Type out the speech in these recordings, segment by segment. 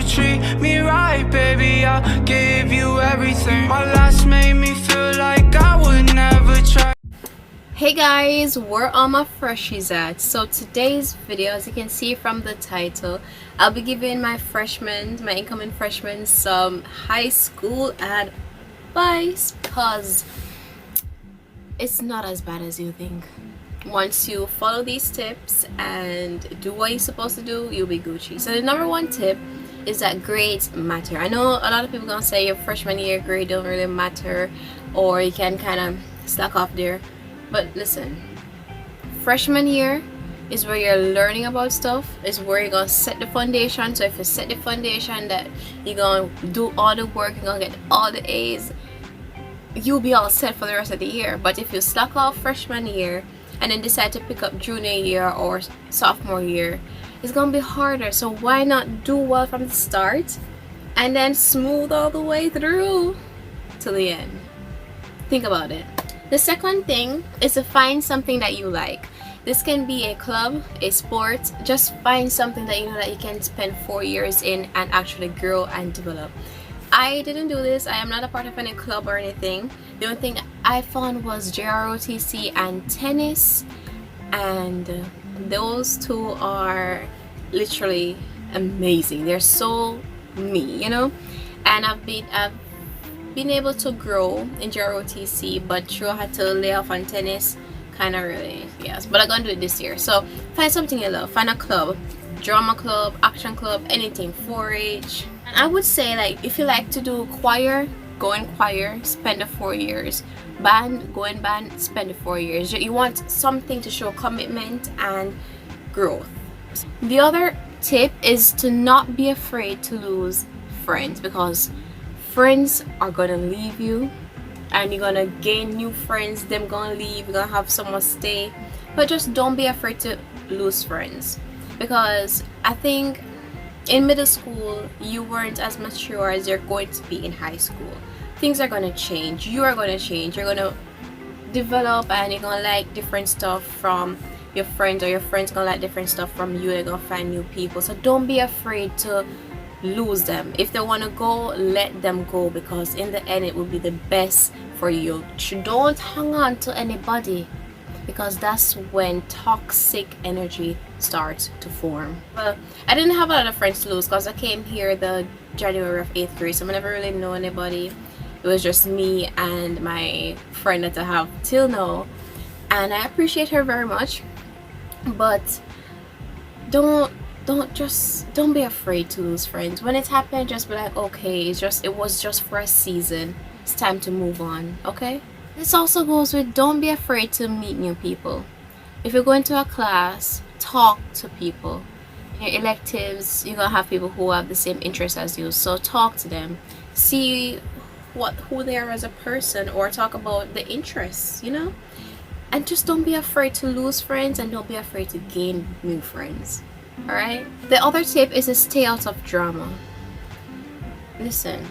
treat me right, baby, I'll give you everything. My last made me feel like I would never try. Hey guys, where are my freshies at? So today's video, as you can see from the title, I'll be giving my incoming freshmen, some high school advice, because it's not as bad as you think. Once you follow these tips and do what you're supposed to do, you'll be Gucci. So the number one tip is that grades matter. I know a lot of people gonna say your freshman year grade don't really matter, or you can kind of slack off there. But listen, freshman year is where you're learning about stuff, is where you're gonna set the foundation. So if you set the foundation that you're gonna do all the work, you're gonna get all the A's, you'll be all set for the rest of the year. But if you slack off freshman year and then decide to pick up junior year or sophomore year, it's gonna be harder. So why not do well from the start and then smooth all the way through to the end? Think about it. The second thing is to find something that you like. This can be a club, a sport. Just find something that you know that you can spend 4 years in and actually grow and develop. I didn't do this. I am not a part of any club or anything. The only thing I found was JROTC and tennis, and those two are literally amazing. They're so me, you know. And I've been able to grow in JROTC, but sure had to lay off on tennis, kind of really, yes. But I'm gonna do it this year. So find something you love. Find a club, drama club, action club, anything, 4-H. And I would say, like, if you like to do choir, go in choir, spend the 4 years. Band, go in band, spend the 4 years. You want something to show commitment and growth. The other tip is to not be afraid to lose friends, because friends are gonna leave you and you're gonna gain new friends. Them gonna leave, you're gonna have someone stay. But just don't be afraid to lose friends, because I think in middle school you weren't as mature as you're going to be in high school. Things are gonna change, you are gonna change, you're gonna develop, and you're gonna like different stuff from your friends, or your friends gonna like different stuff from you. They're gonna find new people. So don't be afraid to lose them. If they want to go, let them go, because in the end it will be the best for you. Don't hang on to anybody, because that's when toxic energy starts to form. Well, I didn't have a lot of friends to lose, because I came here the January of 8th grade, so I never really know anybody. It was just me and my friend that I have till now, and I appreciate her very much. But don't be afraid to lose friends. When it happened, just be like, okay, it was just for a season, it's time to move on. Okay, this also goes with, don't be afraid to meet new people. If you're going to a class, talk to people. In your electives, you're gonna have people who have the same interests as you, so talk to them, see who they are as a person, or talk about the interests, you know. And just don't be afraid to lose friends, and don't be afraid to gain new friends. Alright? The other tip is to stay out of drama. Listen,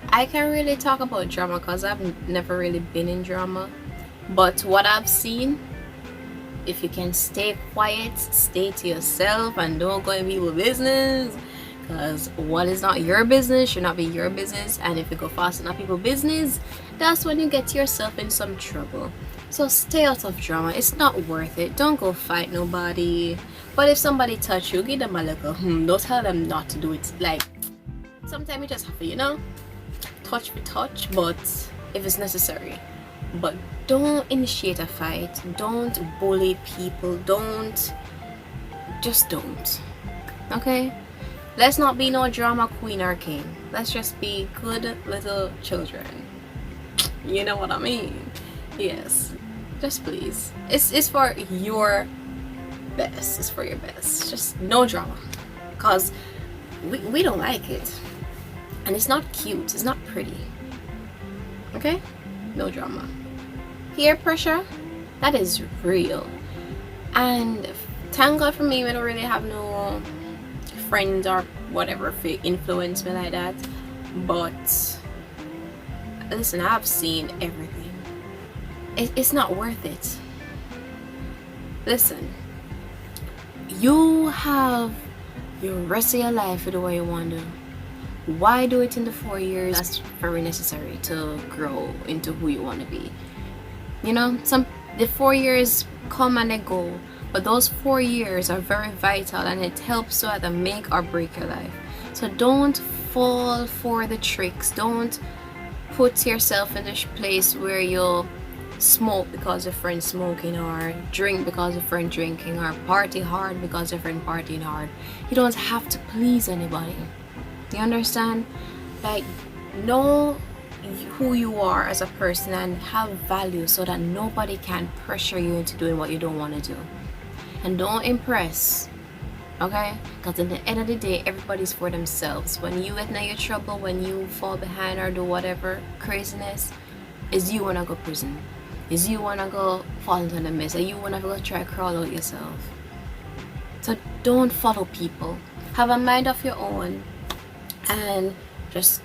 I can't really talk about drama because I've never really been in drama. But what I've seen, if you can stay quiet, stay to yourself, and don't go in people's business, because what is not your business should not be your business. And if you go fast enough people's business, that's when you get yourself in some trouble. So stay out of drama. It's not worth it. Don't go fight nobody. But if somebody touch you, give them a little don't tell them not to do it. Like, sometimes you just have to, you know, touch for touch, but if it's necessary. But don't initiate a fight. Don't bully people. Just don't. Okay? Let's not be no drama queen or king. Let's just be good little children. You know what I mean? Yes. Just please. It's for your best. It's for your best. Just no drama. Because we don't like it. And it's not cute. It's not pretty. Okay? No drama. Peer pressure, that is real. And thank God for me, we don't really have no friends or whatever to influence me like that. But listen, I've seen everything. It's not worth it. Listen, you have your rest of your life to do what you want to do. Why do it in the 4 years? That's very necessary to grow into who you want to be. You know, the 4 years come and they go, but those 4 years are very vital, and it helps to either make or break your life. So don't fall for the tricks. Don't put yourself in this place where you'll smoke because your friend's smoking, or drink because your friend drinking, or party hard because your friend partying hard. You don't have to please anybody. You understand? Like, know who you are as a person and have value, so that nobody can pressure you into doing what you don't want to do. And don't impress, okay? Because at the end of the day, everybody's for themselves. When you get in your trouble, when you fall behind or do whatever craziness, is you wanna go prison, is you wanna go fall into the mess, or you wanna go try crawl out yourself. So don't follow people. Have a mind of your own, and just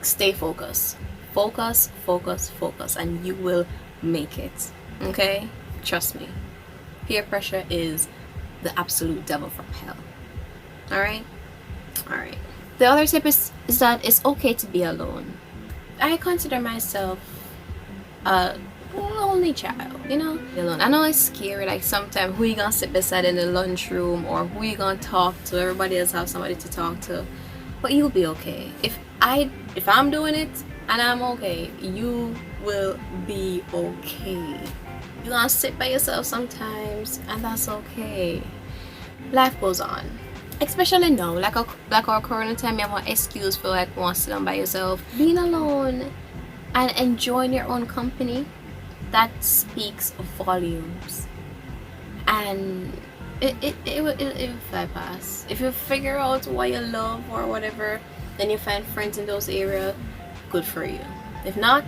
stay focused. Focus, focus, focus, and you will make it. Okay? Trust me. Peer pressure is the absolute devil from hell. Alright? Alright. The other tip is that it's okay to be alone. I consider myself a lonely child, you know? Alone. I know it's scary, like sometimes who you gonna sit beside in the lunchroom, or who you gonna talk to. Everybody else have somebody to talk to. But you'll be okay. If I'm doing it and I'm okay, you will be okay. You're gonna sit by yourself sometimes, and that's okay. Life goes on. Especially now, like our corona time, you have an excuse for like want to sit down by yourself. Being alone and enjoying your own company, that speaks volumes. And it will fly past. If you figure out what you love or whatever, then you find friends in those areas, good for you. If not,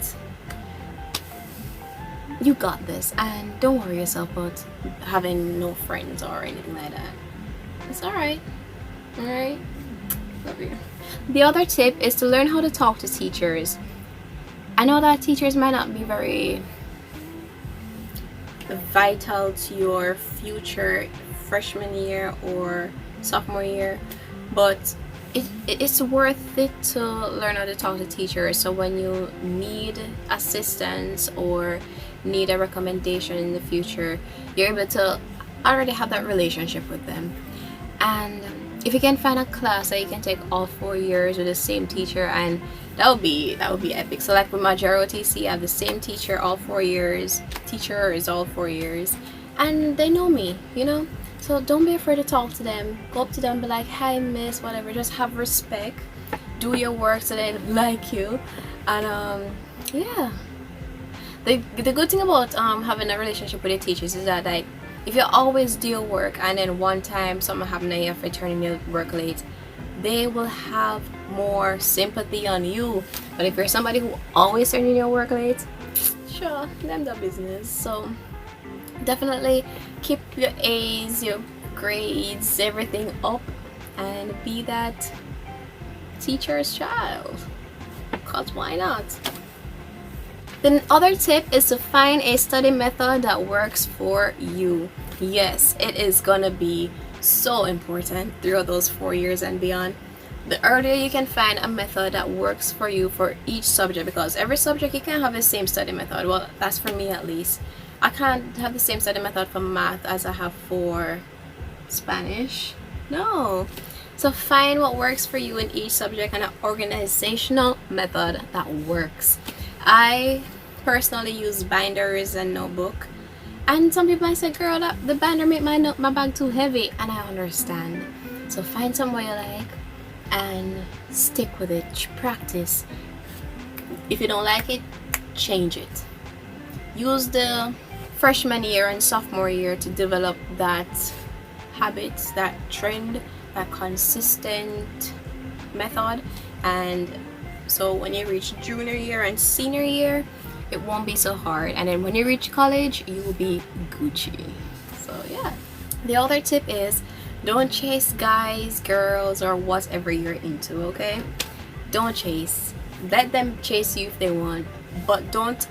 you got this, and don't worry yourself about having no friends or anything like that. It's alright. Alright? Love you. The other tip is to learn how to talk to teachers. I know that teachers might not be very vital to your future freshman year or sophomore year, but it's worth it to learn how to talk to teachers, so when you need assistance or need a recommendation in the future, you're able to already have that relationship with them. And if you can find a class that you can take all 4 years with the same teacher, and that would be epic. So like with my ROTC, I have the same teacher all 4 years. Teacher is all 4 years, and they know me, you know. So don't be afraid to talk to them. Go up to them, be like, hi miss, whatever. Just have respect. Do your work so they like you. And yeah. The good thing about having a relationship with your teachers is that, like, if you always do your work and then one time something happened and you have to turn in your work late, they will have more sympathy on you. But if you're somebody who always turns in your work late, sure, them the business. So definitely keep your A's, your grades, everything up, and be that teacher's child, because why not? The other tip is to find a study method that works for you. Yes, it is gonna be so important throughout those 4 years and beyond. The earlier you can find a method that works for you for each subject, because every subject you can't have the same study method. Well, that's for me at least. I can't have the same study method for math as I have for Spanish. No. So find what works for you in each subject and an organizational method that works. I personally use binders and notebook, and some people might say, girl, that the binder make my bag too heavy, and I understand. So find somewhere you like and stick with it. Practice. If you don't like it, change it. Use the freshman year and sophomore year to develop that habit, that trend, that consistent method, and so when you reach junior year and senior year, it won't be so hard, and then when you reach college, you will be Gucci. So yeah. The other tip is, don't chase guys, girls, or whatever you're into, okay? Don't chase. Let them chase you if they want, but don't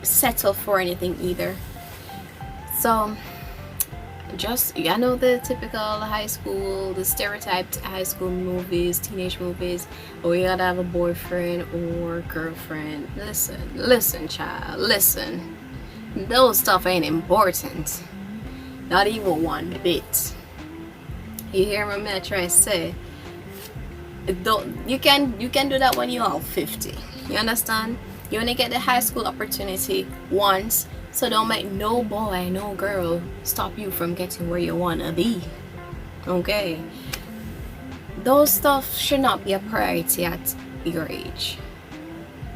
settle for anything either. So just, I know the typical high school, the stereotyped high school movies, teenage movies, or you gotta have a boyfriend or girlfriend. Listen, child, listen. Those stuff ain't important. Not even one bit. You hear what I try to say? You can do that when you're 50. You understand? You only get the high school opportunity once, so don't make no boy, no girl stop you from getting where you wanna be. Okay? Those stuff should not be a priority at your age.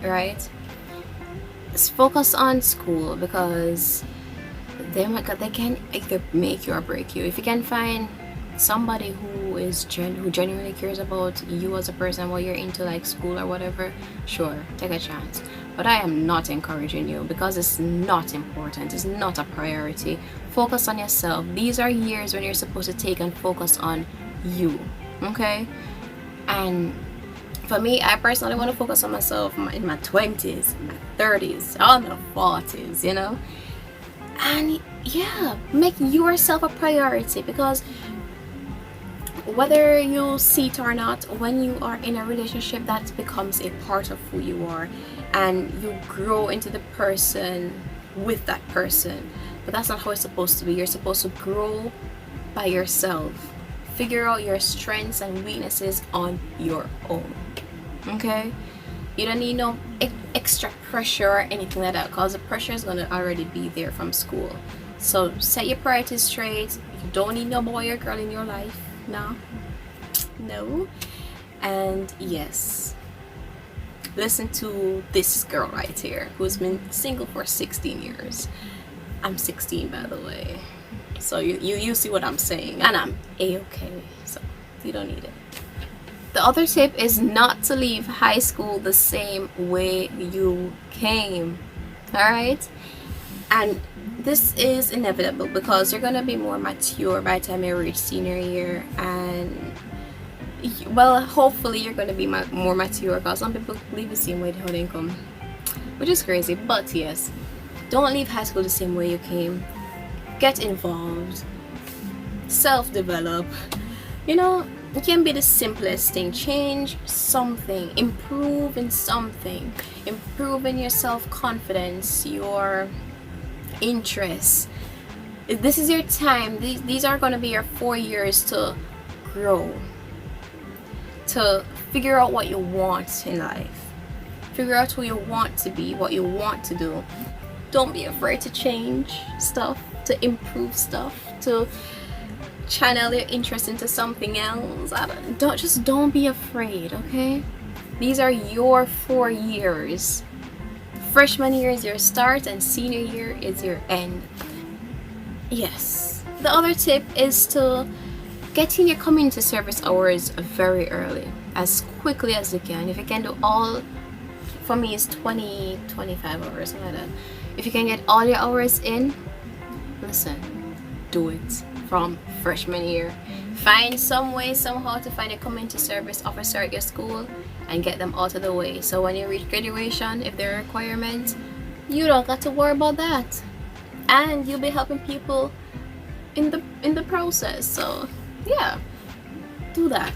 Right? Just focus on school, because they can either make you or break you. If you can find somebody who genuinely cares about you as a person, what you're into, like school or whatever, sure, take a chance. But I am not encouraging you, because it's not important. It's not a priority. Focus on yourself. These are years when you're supposed to take and focus on you. Okay? And for me, I personally want to focus on myself in my 20s, my 30s, all my 40s, you know? And yeah, make yourself a priority, because whether you see it or not, when you are in a relationship, that becomes a part of who you are, and you grow into the person with that person. But that's not how it's supposed to be. You're supposed to grow by yourself. Figure out your strengths and weaknesses on your own. Okay? You don't need no extra pressure or anything like that, because the pressure is going to already be there from school. So set your priorities straight. You don't need no boy or girl in your life. No. And yes, listen to this girl right here, who's been single for 16 years. I'm 16, by the way, so you see what I'm saying, and I'm a-okay, so you don't need it. The other tip is not to leave high school the same way you came. All right? And this is inevitable, because you're gonna be more mature by the time you reach senior year, and well, hopefully you're gonna be more mature, because some people leave the same way how they come, which is crazy. But yes, don't leave high school the same way you came. Get involved, self-develop. You know, it can be the simplest thing. Change something, improve in something, improve in your self-confidence, your interests. This is your time. These are going to be your 4 years to grow, to figure out what you want in life, figure out who you want to be, what you want to do. Don't be afraid to change stuff, to improve stuff, to channel your interest into something else. Don't be afraid. Okay, these are your 4 years. Freshman year is your start, and senior year is your end. Yes. The other tip is to get in your community service hours very early, as quickly as you can. If you can do all, for me it's 25 hours, something like that. If you can get all your hours in, listen, do it from freshman year. Find some way, somehow, to find a community service officer at your school and get them out of the way, so when you reach graduation, if there are requirements, you don't got to worry about that, and you'll be helping people in the process. So yeah, do that.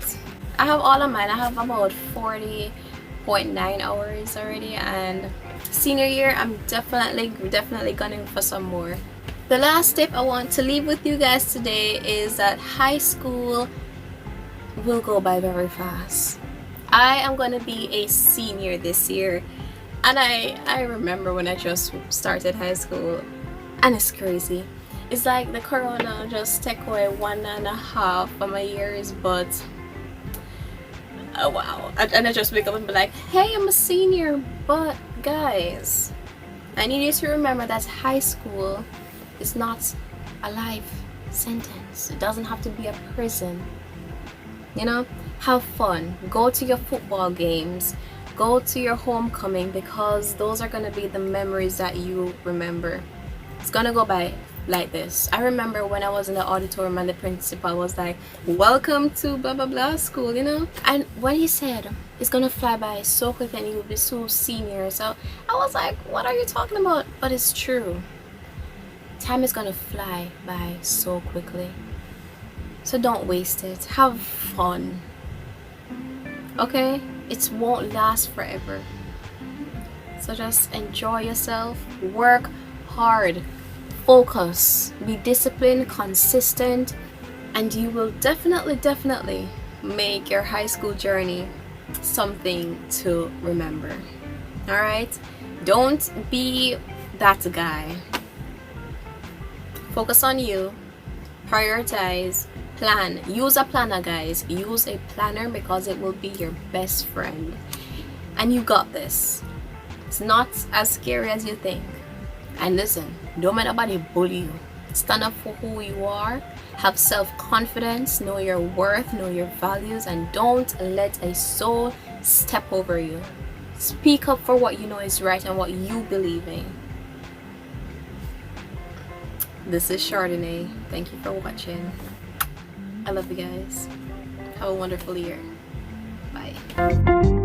I have all of mine. I have about 40.9 hours already, and senior year I'm definitely gunning for some more. The last tip I want to leave with you guys today is that high school will go by very fast. I am going to be a senior this year, and I remember when I just started high school, and it's crazy. It's like the corona just took away 1.5 of my years, but oh wow. And I just wake up and be like, hey, I'm a senior. But guys, I need you to remember that high school is not a life sentence. It doesn't have to be a prison. You know, have fun, go to your football games, go to your homecoming, because those are going to be the memories that you remember. It's going to go by like this. I remember when I was in the auditorium and the principal was like, welcome to blah blah blah school, you know, and when he said it's going to fly by so quick and you'll be so senior, so I was like, what are you talking about? But it's true. time is gonna fly by so quickly. So don't waste it. Have fun. Okay? It won't last forever. So just enjoy yourself. Work hard. Focus. Be disciplined, consistent, and you will definitely make your high school journey something to remember. Alright? Don't be that guy. Focus on you. Prioritize. Plan. Use a planner, guys. Use a planner because it will be your best friend. And you got this. It's not as scary as you think. And listen, don't let nobody bully you. Stand up for who you are. Have self-confidence. Know your worth. Know your values. And don't let a soul step over you. Speak up for what you know is right and what you believe in. This is Chardonnay. Thank you for watching. I love you guys. Have a wonderful year. Bye.